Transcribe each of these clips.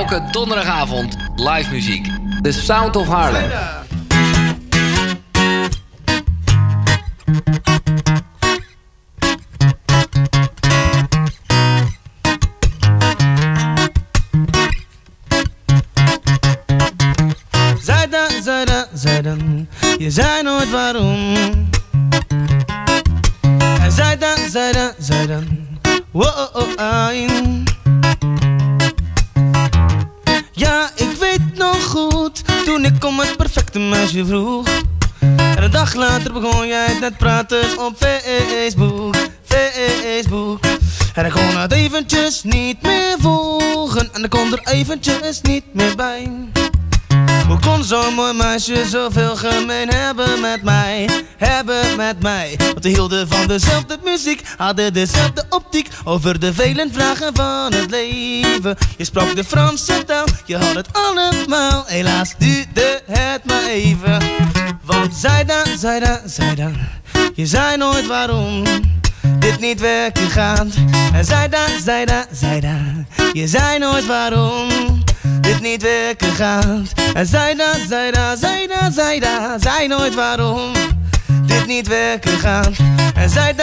Elke donderdagavond live muziek. The Sound of Haarlem. Zijden, je zei nooit waarom. En zijden, ja, ik weet nog goed, toen ik om het perfecte meisje vroeg. En een dag later begon jij net praten op Facebook. En ik kon het eventjes niet meer volgen. En ik kon er eventjes niet meer bij. Hoe kon zo'n mooi meisje zoveel gemeen hebben met mij? Want we hielden van dezelfde muziek, hadden dezelfde optiek over de vele vragen van het leven. Je sprak de Franse taal, je had het allemaal, helaas duurde het maar even. Want zij dan, je zei nooit waarom dit niet werken gaat. En zij dan, je zei nooit waarom dit niet werken gaat. En zij dan, zei nooit waarom dit niet werken gaat. En zij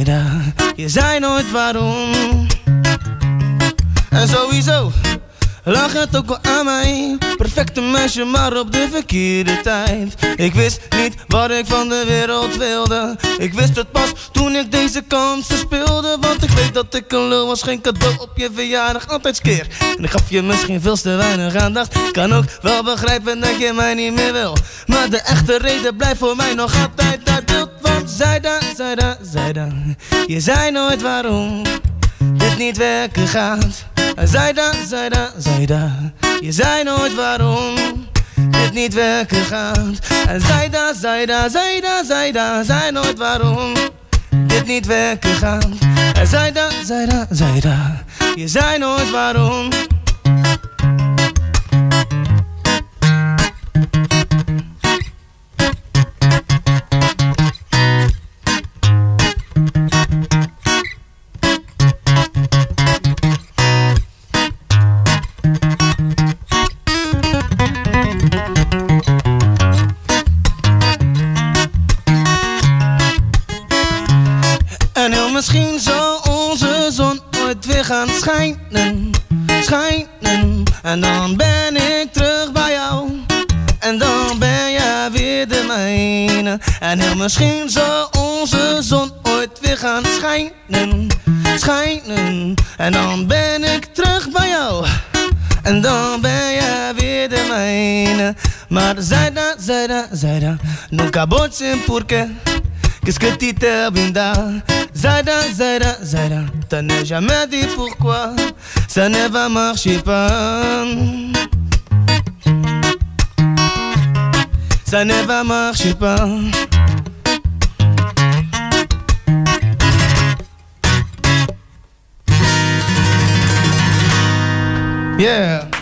dan, je zei nooit waarom. En sowieso lag het ook wel aan mij. Perfecte meisje, maar op de verkeerde tijd. Ik wist niet wat ik van de wereld wilde. Ik wist het pas toen ik deze kansen speelde. Want ik weet dat ik een lul was, geen cadeau op je verjaardag, altijd skeer. En ik gaf je misschien veel te weinig aandacht. Ik kan ook wel begrijpen dat je mij niet meer wil. Maar de echte reden blijft voor mij nog altijd uit beeld. Want zij dan, je zei nooit waarom dit niet werken gaat. Zij dan, je zei nooit waarom dit niet werken gaat. En zij dan, zei nooit waarom dit niet werken gaat. En zij dan, je zei nooit waarom. En heel misschien zal onze zon ooit weer gaan schijnen. En dan ben ik terug bij jou. En dan ben jij weer de mijne. En heel misschien zal onze zon ooit weer gaan schijnen. En dan ben ik terug bij jou. En dan ben jij weer de mijne. Maar zij dan, nunca botsem porque qu'est-ce que tu t'es binda? Zaida, t'as n'as jamais dit pourquoi ça ne va marcher pas. Ça ne va marcher pas. Yeah.